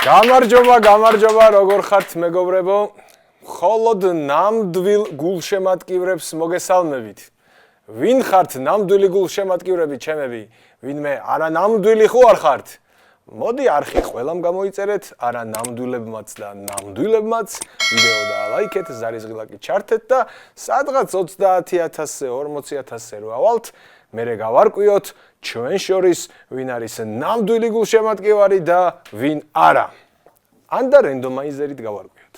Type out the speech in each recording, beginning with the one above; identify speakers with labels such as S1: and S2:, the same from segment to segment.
S1: გამარჯობა, როგორ ხართ მეგობრებო? მხოლოდ ნამდვილ გულშემატკივრებს მოგესალმებით. ვინ ხართ ნამდვილი გულშემატკივრები, ჩემები? ვინმე არა ნამდვილი ხო არ ხართ? მოდი არხი ყველამ გამოიწერეთ, არა ნამდვილებმაც და ნამდვილებმაც ვიდეო დაალაიქეთ, ზარიზღილაკი ჩართეთ და სადღაც 30,000-ზე, 40,000-ზე რო ავალთ, მერე გავარკვიოთ ჩვენ შორის ვინ არის ნამდვილი გულშემატკივარი და ვინ არა. ან და რენდომაიზერით გავარკვიოთ.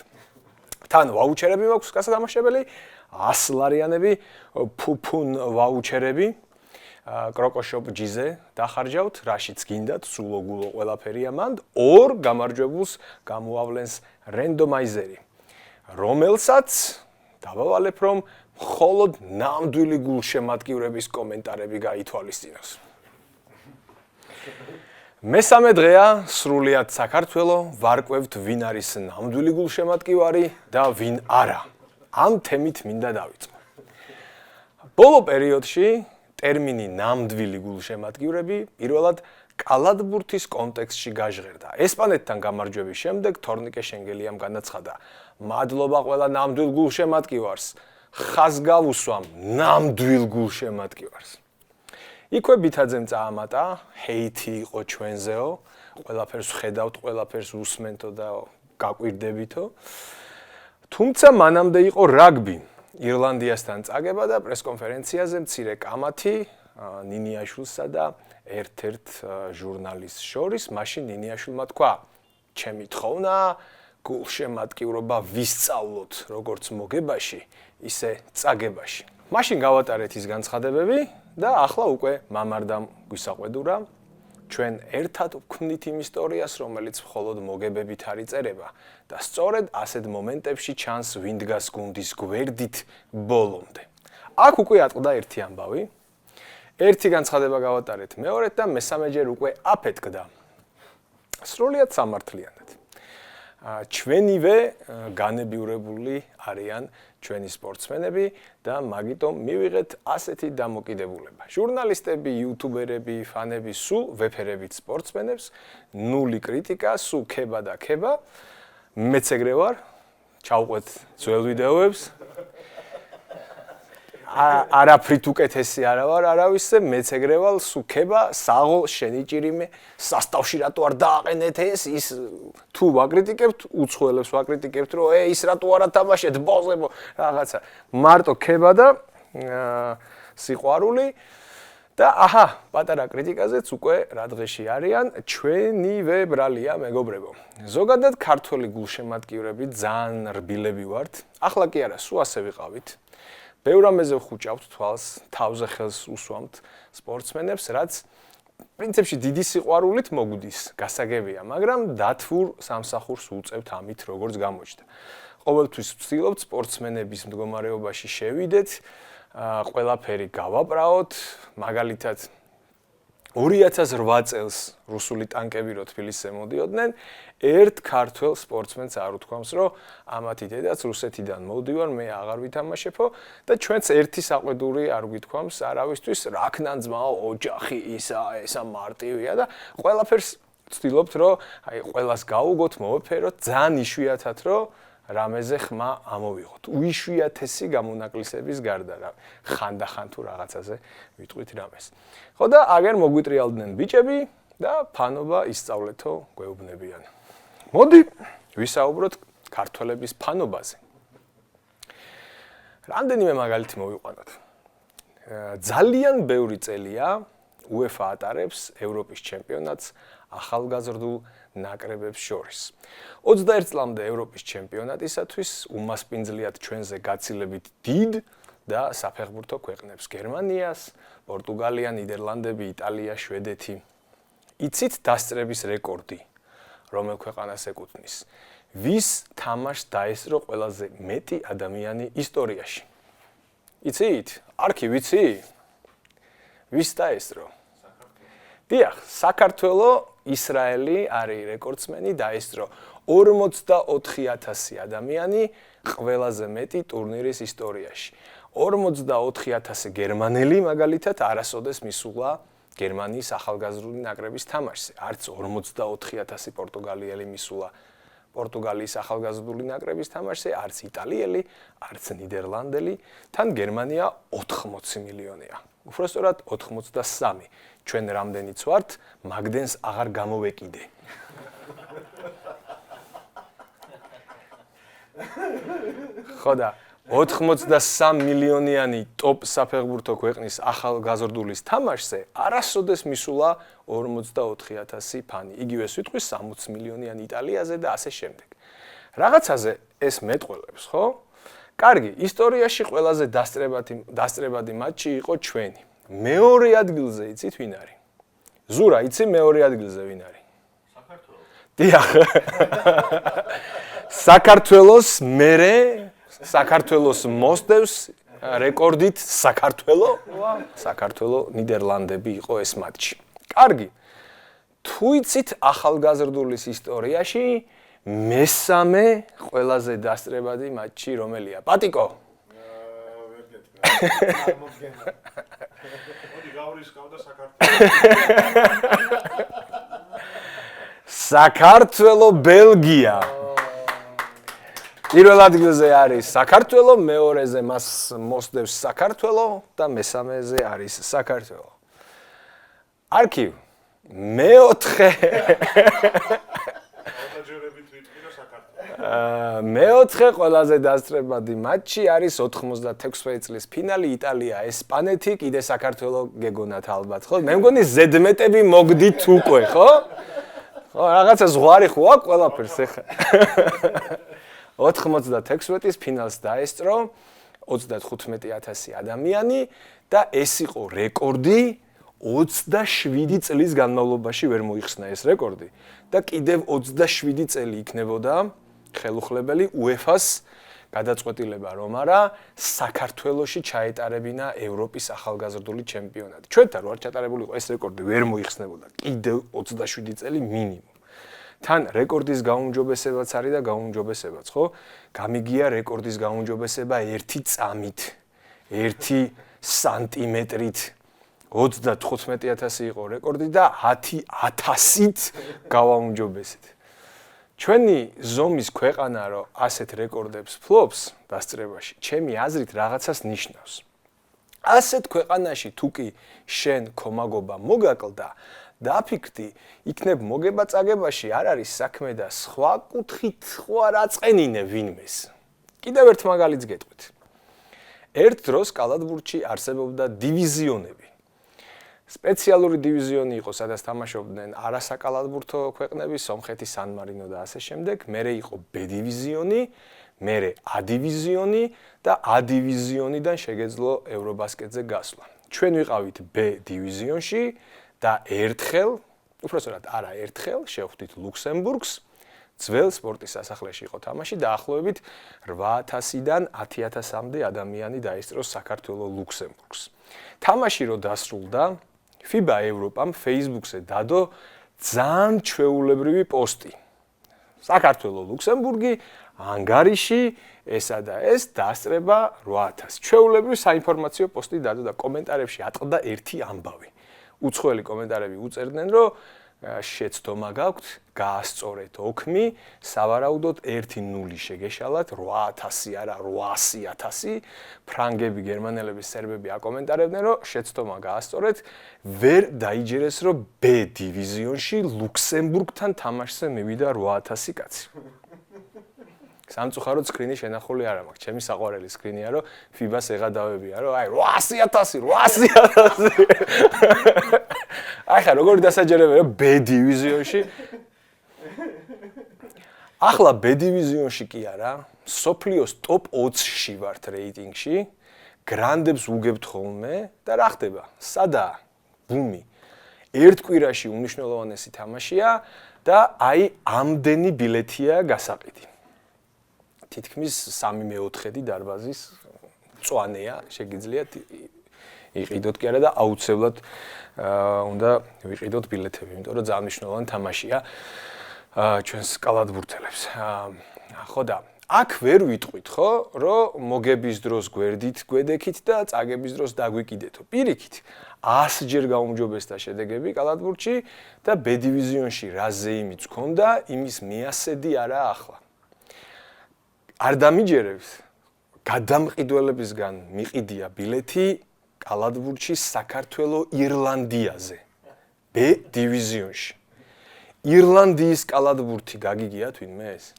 S1: თან ვაუჩერები მაქვს გასათამაშებელი, 100 ლარიანები, ფუფუნ ვაუჩერები, კროკოშოპ ჯიზე დახარჯავთ, რაშიც გინდათ, სულოგულო ყველაფერია მანდ, 2 გამარჯვებულს გამოავლენს რენდომაიზერი, რომელსაც დავავალებ რომ მხოლოდ ნამდვილი გულშემატკივრების კომენტარები გაითვალისწინოს. მესამე დღეა, სრულიად საქართველო, ვარკვევთ ვინ არის ნამდვილი გულშემატკივარი და ვინ არა. ამ თემით მინდა დავიწყო. ბოლო პერიოდში ტერმინი ნამდვილი გულშემატკივრები პირველად კალათბურთის კონტექსტში გაჟღერდა. ესპანეთთან გამარჯვების შემდეგ თორნიკე შენგელიამ განაცხადა: "მადლობა ყველა ნამდვილ გულშემატკივარს, ხაზ გავუსვამ ნამდვილ გულშემატკივარს." იქვე ბითაძემ წაამატა, ჰეითი იყო ჩვენზეო, ყველაფერს ხედავთ, ყველაფერს უსმენთო და გაკვირდებითო. თუმცა მანამდე იყო რაგბი. ირლანდიასთან წაგება და პრესკონფერენციაზე მცირე კამათი ნინიაშვილსა და ერთ-ერთ ჟურნალისტს შორის, მაშინ ნინიაშვილმა თქვა: "ჩემი თხოვნა, გულშემატკივრობა ვისწავლოთ, როგორც მოგებაში, ისე წაგებაში." მაშინ გავატარეთ ის განცხადებები და ახლა უკვე მამარდამ გვისაყვედურა. ჩვენ ერთად ვქმნით იმ ისტორიას, რომელიც მხოლოდ მოგებებით არ იწერება და სწორედ ასეთ მომენტებში ჩანს ვინ დგას გუნდის გვერდით ბოლომდე. აქ უკვე ატყდა ერთი ამბავი. ერთი განცხადება გავატარეთ მეორედ და მესამეჯერ უკვე აფეთქდა. სრულიად სამართლიანად. ჩვენივე განებიურებული არიან ჩვენი სპორტსმენები და მაგიტომ მივიღეთ ასეთი დამოკიდებულება. ჟურნალისტები, იუთუბერები, ფანები სულ ვეფერებით სპორტსმენებს, ნული კრიტიკა, სულ ქება და ქება. მეც ეგრე ვარ, ჩავყვეთ ძველ ვიდეოებს. არაფრით უკეთესი არა ვარ არავისზე, მეც ეგრე ვარ, სულ ქება, საღო, შენი ჭირიმე, სასტავში რატო არ დააყენეთ ეს, ის თუ ვაკრიტიკებთ, უცხოელებს ვაკრიტიკებთ, რომ ის რატო არ ათამაშეთ, ბოზებო, რაღაცა. მარტო ქება და სიყვარული და აჰა, პატარა კრიტიკაზეც უკვე რა დღეში არიან, ჩვენივე ბრალია მეგობრებო. ზოგადად ქართველი გულშემატკივრები ძალიან რბილები ვართ. ახლა კი არა, სულ ასე ვიყავით. ბევრ რამეზე ვხუჭავთ თვალს, თავზე ხელს უსვამთ სპორტსმენებს, რაც პრინციპში დიდი სიყვარულით მოგვდის, გასაგებია, მაგრამ დათვურ სამსახურს უწევთ ამით, როგორც გამოჩნდა. ყოველთვის ვცდილობთ სპორტსმენების მდგომარეობაში შევიდეთ, ყველაფერი გავაბრაოთ, მაგალითად 2008 წელს რუსული ტანკები რო თბილისზე მოდიოდნენ, ერთ ქართველ სპორტსმენს არ უთქვამს, რომ ამათი დედაც რუსეთიდან მოვდივარ, მე აღარ ვითამაშებო და ჩვენც ერთი საყვედური არ გვითქვამს არავისთვის, რა ქნა ძმაო, ოჯახი ისა მარტივია და ყველაფერს ვცდილობთ, რომ აი ყველას გაუგოთ, მოვეფეროთ, ძალიან იშვიათად რომ რამეზე ხმა ამოვიღოთ. უიშვიათესი გამონაკლისების გარდა რა. ხანდახან თუ რაღაცაზე ვიტყვით რამეს. ხო და აგერ მოგვიტრიალდნენ ბიჭები და ფანობა ისწავლეთო გვეუბნებიან. მოდი ვისაუბროთ ქართველების ფანობაზე. რამდენიმე მაგალითი მოვიყვანოთ. ძალიან ბევრი წელია UEFA ატარებს ევროპის ჩემპიონატს ახალგაზრდულ ნაკრებებს შორის. 21 წლამდე ევროპის ჩემპიონატისათვის უმასპინძლიათ ჩვენზე გაცილებით დიდ და საფეხბურთო ქვეყნებს: გერმანიას, პორტუგალია, ნიდერლანდები, იტალია, შვედეთი. იცით დასწრების რეკორდი, რომელ ქვეყანას ეკუთვნის? ვის თამაშს დაესწრო ყველაზე მეტი ადამიანი ისტორიაში? იცით? არქი ვიცი? ვის დაესწრო? დიახ, საქართველო, ისრაელი არის რეკორდსმენი, დაესწრო 44,000 ადამიანი ყველაზე მეტი ტურნირის ისტორიაში. 44,000 გერმანელი მაგალითად არასოდეს მისულა გერმანიის ახალგაზრდული ნაკრების თამაშზე. არც 44000 პორტუგალიელი მისულა პორტუგალიის ახალგაზრდული ნაკრების თამაშზე, არც იტალიელი, არც ნიდერლანდელი, თან გერმანია 80 მილიონია. უბრალოდ 83. ჩვენ რამდენიც ვართ, მაგდენს აღარ გამოვეკიდე. ხოდა 83 მილიონიანი ტოპ საფეხბურთო ქვეყნის ახალგაზრდულის თამაშზე არასოდეს მისულა 44000 ფანი. იგივე სიტყვის 60 მილიონიანი იტალიაზე და ასე შემდეგ. რაღაცაზე ეს მეტყველებს, ხო? კარგი, ისტორიაში ყველაზე დასწრებადი მატჩი იყო ჩვენი. მეორე ადგილზე იცით ვინ არის? ზურა, იცი მეორე ადგილზე ვინ არის?
S2: საქართველოს.
S1: დიახ. საქართველოს მერე საქართველოს მოსდევს რეკორდით საქართველო ნიდერლანდები იყო ეს მატჩი. კარგი. თუ იცით ახალგაზრდულის ისტორიაში მესამე ყველაზე დასწრებადი მატჩი რომელია? პატიკო.
S2: ვერ გეტყვი. მოდი გავრისკავ და საქართველო.
S1: საქართველო ბელგია. პირველ ადგილზე არის საქართველო, მეორეზე მას მოსდევს საქართველო და მესამეზე არის საქართველო. არქივ მეოთხე მეოთხე ყველაზე დასწრებადი მატჩი არის 96 წლის ფინალი იტალია-ესპანეთი, კიდე საქართველო გეგონათ ალბათ, ხო? მე მგონი ზედმეტები მოგდით უკვე, ხო? ხო, რაღაცა ზღვარი ხო აქვს ყველაფერს ეხა. 96-ის ფინალს დაესწრო 35000 ადამიანი და ეს იყო რეკორდი 27 წლის განმავლობაში ვერ მოიხსნა ეს რეკორდი და კიდევ 27 წელი იქნებოდა ხელუხლებელი UEFA-ს გადაწყვეტილება რომ არა საქართველოში ჩაეტარებინა ევროპის ახალგაზრდული ჩემპიონატი. ჩვენთან რო არ ჩატარებულიყო ეს რეკორდი ვერ მოიხსნებოდა კიდევ 27 წელი მინიმუმ. თან რეკორდის გაუმჯობესებაც არის და გაუმჯობესებაც, ხო? გამიგია რეკორდის გაუმჯობესება 1 წამით, 1 სანტიმეტრით. 35000 იყო რეკორდი და 10000-ით გავაუმჯობესეთ. ჩვენი ზომის ქვეყანა რო ასეთ რეკორდებს ფლობს დასწრებაში, ჩემი აზრით რაღაცას ნიშნავს. ასეთ ქვეყანაში თუ კი შენ ქომაგობა მოგაკლდა დაფიქრდი, იქნებ მოგება-წაგებაში არ არის საქმე და სხვა კუთხით ხო არ აწყენინე ვინმეს. კიდევ ერთ მაგალითს გეტყვით. ერთ დროს კალათბურთში არსებობდა დივიზიონები. სპეციალური დივიზიონი იყო, სადაც თამაშობდნენ არასაკალათბურთო ქვეყნები, სომხეთი, სან-მარინო და ასე შემდეგ. მერე იყო B დივიზიონი, მერე A დივიზიონი და A დივიზიონიდან შეგეძლო ევრობასკეტზე გასვლა. ჩვენ ვიყავით B დივიზიონში და ერთხელ, უბრალოდ არა ერთხელ, შევხვდით ლუქსემბურგს, ძველ სპორტის სასახლეში იყო თამაში და ახლოვებით 8000-დან 10000-მდე ადამიანი დაესწრო საქართველოს ლუქსემბურგს. თამაში რო დასრულდა, FIBA ევროპამ Facebook-ზე დადო ძალიან ჩვეულებრივი პოსტი. საქართველოს ლუქსემბურგი, ანგარიში, ესა და ეს დასწრება 8000. ჩვეულებრივი საინფორმაციო პოსტი დადო და კომენტარებში ატყდა ერთი ამბავი. უცხოელი კომენტარები უწერდნენ, რომ შეცდომა გაქვთ, გაასწორეთ ოქმი, სავარაუდოდ 1-0 შეგეშალათ, 8000 არა 800000. ფრანგები, გერმანელები, სერბები აკომენტარებდნენ, რომ შეცდომა გაასწორეთ, ვერ დაიჯერეს, რომ B დივიზიონში ლუქსემბურგთან თამაშზე მივიდა 8000 კაცი. სამწუხაროდ სკრინი შენახული არ მაქვს. ჩემი საყვარელი სკრინია, რომ FIBA-ს ეღადავებია, რომ აი 800000. აი ხა როგორი დასაჯერებია B დივიზიონში. ახლა B დივიზიონში კი არა, სოფლიოს ტოპ 20-ში ვართ რეიტინგში, გრანდებს უგებთ ხოლმე და რა ხდება? სადაა? ბუმი. ერთ კვირაში უმნიშვნელოვანესი თამაშია და აი ამდენი ბილეთია გასაყიდი. თითქმის 3/4 დარბაზის მწვანეა, შეგიძლიათ იყიდოთ კი არა და აუცილებლად უნდა ვიყიდოთ ბილეთები, იმიტომ რომ ძალიან მნიშვნელოვანი თამაშია ჩვენს კალათბურთელებს. ხო და აქ ვერ ვიტყვით, ხო, რომ მოგების დროს გვერდით გვედექით და წაგების დროს დაგვიკიდეთო. პირიქით, 100 ჯერ გაუმჯობესდა შედეგები კალათბურთში და B დივიზიონში რა ზეიმიც ჰქონდა, იმის მეასედი არა ახლა. არ დამიჯერებს, გადამყიდველებისგან მიყიდია ბილეთი კალათბურთში საქართველოს ირლანდიაზე. B დივიზიონში. ირლანდიის კალათბურთი გაგიგიათ ვინმე ეს?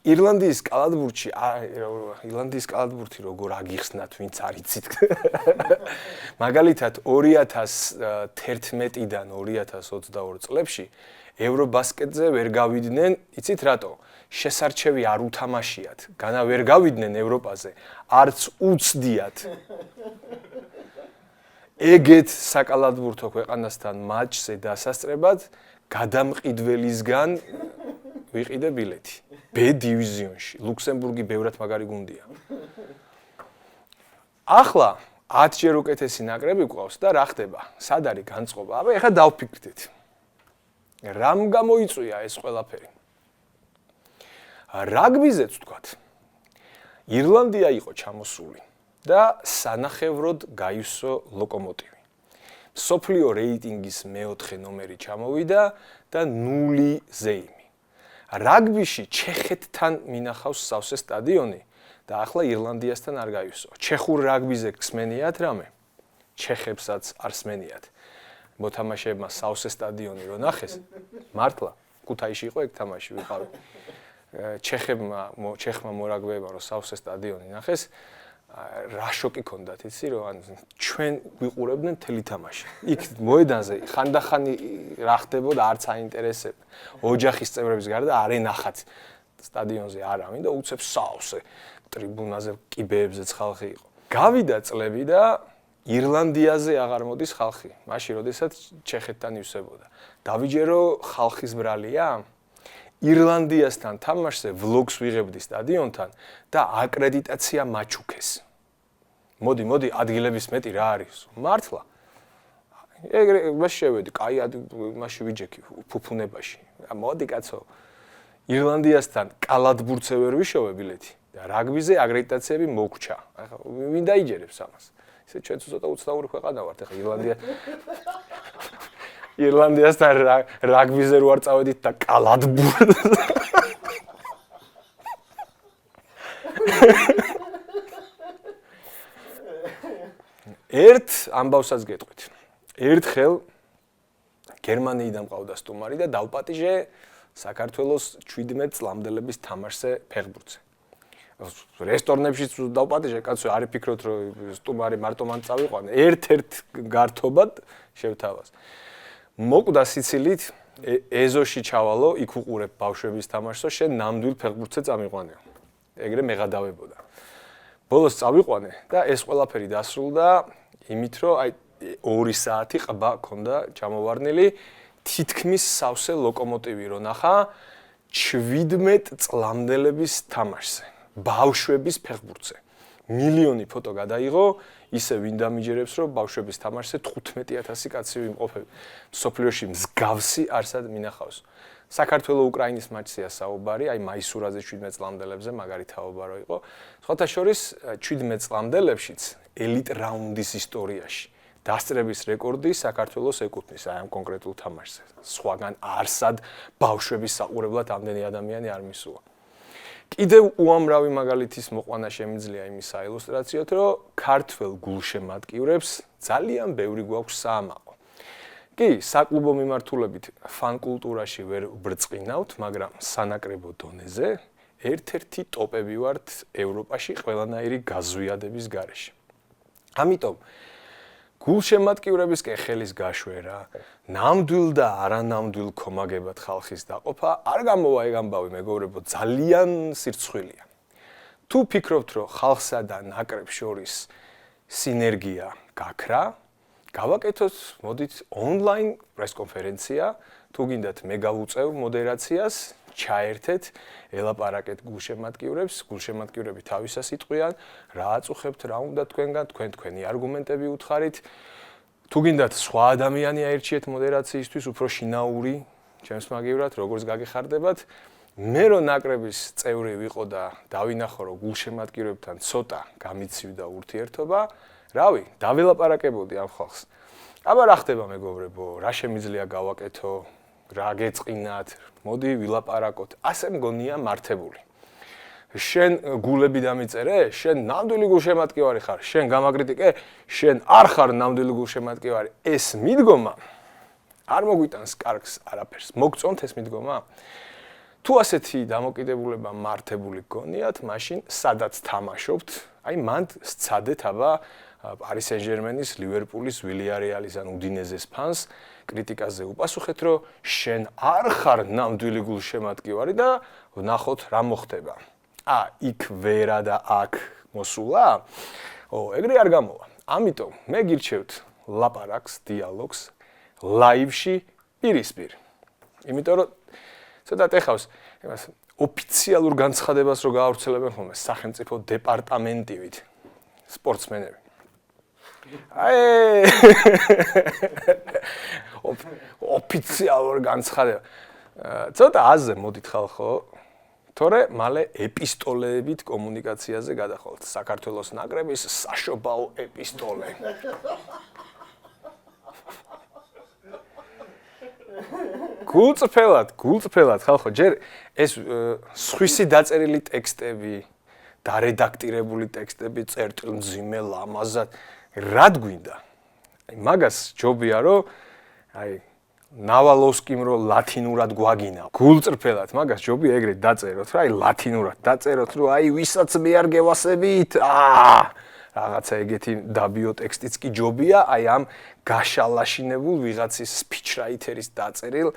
S1: ირლანდიის კალათბურთი როგორ აგიხსნათ, ვინც არ იცით. მაგალითად 2011-დან 2022 წლებში ევრობასკეტზე ვერ გავიდნენ, იცით რატო? შესარჩევი არ უთამაშიათ. განა ვერ გავიდნენ ევროპაზე, არც უცდიათ. ეგეთ საკალათბურთო ქვეყანასთან მატჩზე დასასწრებად გადამყიდველისგან ვიყიდე ბილეთი. B დივიზიონში, ლუქსემბურგი ბევრად მაგარი გუნდია. ახლა 10 ჯერ უკეთესი ნაკრები გვყავს და რა ხდება? სად არის განწყობა? აბა ეხლა დავფიქრდეთ. რამ გამოიწვია ეს ყველაფერი? რაგბიზეც ვთქვათ. ირლანდია იყო ჩამოსული და სანახევროდ გაივსო ლოკომოტივი. სოფლიო რეიტინგის მეოთხე ნომერი ჩამოვიდა და 0 ზეიმი. რაგბიში ჩეხეთთან მინახავს სავსე სტადიონი და ახლა ირლანდიასთან არ გაივსო. ჩეხურ რაგბიზე გსმენიათ რამე? ჩეხებსაც არ სმენიათ. მოთამაშეებმა სავსე სტადიონი რო ნახეს, მართლა ქუთაისში იყო ეგ თამაში ვიყავი. ჩეხმა მორაგბეებმა რო სავსე სტადიონი ნახეს, რა შოკი ქონდათ, იცი რომ ჩვენ ვიყურებდნენ მთელი თამაში. იქ მოედანზე ხანდახანი რა ხდებოდა არც აინტერესებდა. ოჯახის წევრების გარდა არ ენახათ სტადიონზე არავინ და უცებ სავსე ტრიბუნაზე კიბეებზეც ხალხი იყო. გავიდა წლები და ირლანდიაზე აღარ მოდის ხალხი. მაშინ როდესაც ჩეხეთთან ივსებოდა. დავიჯერო ხალხის ბრალია? ირლანდიასთან თამაშზე ვლოგს ვიღებდი სტადიონთან და აკრედიტაცია მაჩუქეს. მოდი, ადგილების მეტი რა არის? მართლა. ეგრე მას შევედი, კაი მასში ვიჯექი ფუფუნებაში. მოდი კაცო. ირლანდიასთან კალათბურთზე ვერ ვიშოვე ბილეთი და რაგბიზე აკრედიტაციები მოგჩა. ახლა ვინ დაიჯერებს ამას? ისე ჩვენც ცოტა უცნაური ქვეყანა ვართ, ახლა ირლანდიასთან რაგბიზე რო არ წავედით და კალათბურთზე. ერთ ამბავსაც გეტყვით. ერთხელ გერმანიიდან მყავდა სტუმარი და დავპატიჟე საქართველოს 17 წლამდელების თამაშზე ფეხბურთზე. რესტორნებშიც დავპატიჟე, კაცო, არ იფიქროთ რომ სტუმარი მარტო მან წავიყვანე, ერთ-ერთ გართობად შევთავაზ. მოკვდა სიცილით, ეზოში ჩავალო, იქ უყურებ ბავშვების თამაშს, შენ ნამდვილ ფეხბურთზე წამიყვანეო. ეგრე მეღადავებოდა. ბოლოს წავიყვანე და ეს ყველაფერი დასრულდა იმით, რომ აი 2 საათი ყბა ქონდა ჩამოვარნილი, თითქმის სავსე ლოკომოტივი რო ნახა 17 წლამდელების თამაშზე, ბავშვების ფეხბურთზე. მილიონი ფოტო გადაიღო, ისე ვინ დამიჯერებს, რომ ბავშვების თამაშზე 15000 კაცი ვიმყოფები. სოფლიოში მსგავსი არსად მინახავს. საქართველოს-უკრაინის მატჩია საუბარი, აი მაისურაზე 17 წლამდელებზე მაგარი თაობარო იყო. სხვათა შორის 17 წლამდელებშიც ელიტ რაუნდის ისტორიაში დასწრების რეკორდი საქართველოს ეკუთვნის აი ამ კონკრეტულ თამაშზე. სხვაგან არსად ბავშვების საყურებლად ამდენი ადამიანი არ მისულა. კიდევ უამრავი მაგალითის მოყვანა შემიძლია იმის საილუსტრაციოდ, რომ ქართველ გულშემატკივრებს ძალიან ბევრი გვაქვს საამაყო. კი, საკლუბო მიმართულებით ფან კულტურაში ვერ ბრწყინავთ, მაგრამ სანაკრებო დონეზე ერთ-ერთი ტოპები ვართ ევროპაში ყველანაირი გაზვიადების გარეშე. ამიტომ გულშემატკივრებისკენ ხელის გაშვერა, ნამდვილ და არანამდვილ ქომაგებად ხალხის დაყოფა არ გამოვა ეგ ამბავი, მეგობრებო, ძალიან სირცხვილია. თუ ფიქრობთ, რომ ხალხსა და ნაკრებს შორის სინერგია გაქრა, გავაკეთოთ, მოდით ონლაინ პრესკონფერენცია, თუ გინდათ მე გავუწევ მოდერაციას, ჩაერთეთ, ელაპარაკეთ გულშემატკივრებს, გულშემატკივრები თავისას იტყვიან, რა აწუხებთ, რა უნდა თქვენგან, თქვენი არგუმენტები უთხარით. თუ გინდათ სხვა ადამიანი აერჩიეთ მოდერაციისთვის, უფრო შინაური, ჩემს მაგივრად, როგორც გაგეხარდებათ, მე რო ნაკრების წევრი ვიყო და დავინახო რომ გულშემატკივრებთან ცოტა გამიცივდა ურთიერთობა, რავი, დაველაპარაკებოდი ამ ხალხს. აბა რა ხდება მეგობრებო, რა შემიძლია გავაკეთო, რა გეწყინათ, მოდი ვილაპარაკოთ. ასე მგონია მართებული. შენ გულები დამიწერე, შენ ნამდვილი გულშემატკივარი ხარ, შენ გამაკრიტიკე, შენ არ ხარ ნამდვილი გულშემატკივარი. ეს მიდგომა არ მოგვიტანს კარგს არაფერს. მოგწონთ ეს მიდგომა? თუ ასეთი დამოკიდებულება მართებული გონიათ, მაშინ სადაც თამაშობთ, აი მანდ სცადეთ აბა Paris Saint-Germain-ის, Liverpool-ის, Villarreal-ის ან უდინეზეს ფანს კრიტიკაზე უპასუხეთ, რომ შენ არ ხარ ნამდვილი გულშემატკივარი და ვნახოთ რა მოხდება. იქ ვერა და აქ მოსულა? ეგრე არ გამოვა. ამიტომ მე გირჩევთ ლაპარაკს, დიალოგს ლაივში პირისპირ. იმიტომ რომ ცოტა ეხავს იმას ოფიციალურ განცხადებას რო გაავრცელებენ ხოლმე სახელმწიფო დეპარტამენტივით სპორტსმენები. ოფიციალურ განცხადება. ცოტა აზე მოდით ხალხო, თორე მალე ეპისტოლეებით კომუნიკაციაზე გადახვალთ. საქართველოს ნაკრების საშობაო ეპისტოლე. გულწრფელად ხალხო, ჯერ ეს სხვისი დაწერილი ტექსტები, დარედაქტირებული ტექსტები, წერტილმძიმე, ლამაზად, რად გვინდა? მაგას ჯობია რომ ნავალოვსკიმ რო ლათინურად გვაგინა. გულწრფელად მაგას ჯობია ეგრე დაწეროთ, რა ლათინურად დაწეროთ, რომ ვისაც მე არ გევასებით, რაღაცა ეგეთი დაბიო ტექსტიც კი ჯობია, ამ გაშალაშინებულ ვიღაცის სპიჩრაითერის დაწერილ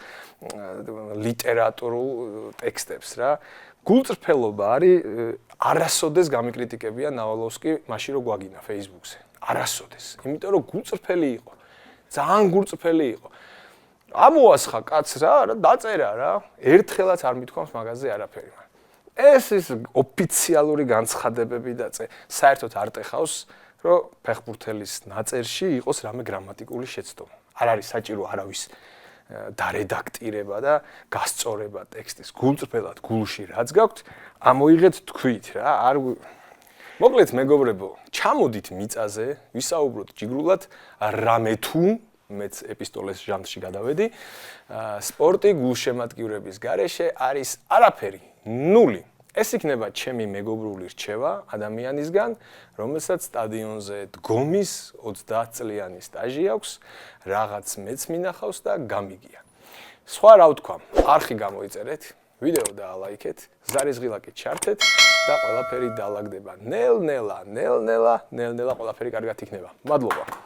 S1: ლიტერატურულ ტექსტებს რა. გულწრფელობა არის არასოდეს გამიკრიტიკებია ნავალოვსკი მაშინ რო გვაგინა Facebook-ზე. არასოდეს. იმიტომ რომ გულწრფელი იყო. ძალიან გულწრფელი იყო. ამოასხა კაცს რა დაწერა რა. ერთხელაც არ მithქვამს მაგაზე არაფერი. ეს ოფიციალური განცხადებები და საერთოდ არ ტეხავს, რომ ფეხბურთელის ნაწერში იყოს რამე გრამატიკული შეცდომა. არ არის საჭირო არავის დარედაქტირება და გასწორება ტექსტის. გულწრფელად გულში რაც გაქვთ, ამოიღეთ თქვით რა. მოკლედ მეგობრებო, ჩამოდით მიწაზე, ვისაუბროთ ჯიგრულად რამე თუ მეც ეპისტოლეს ჟანრში გადავედი. სპორტი გულშემატკივრების გარეშე არის არაფერი. ნული. ეს იქნება ჩემი მეგობრული რჩევა ადამიანისგან, რომელსაც სტადიონზე დგომის 30 წლიანი სტაჟი აქვს, რაღაც მეც მინახავს და გამიგია. სხვა რა ვთქვა, არხი გამოიწერეთ, ვიდეო დაალაიქეთ, ზარიზღილაკით ჩართეთ და ყველაფერი დაალაგდება. ნელ-ნელა, ყველაფერი კარგად იქნება. მადლობა.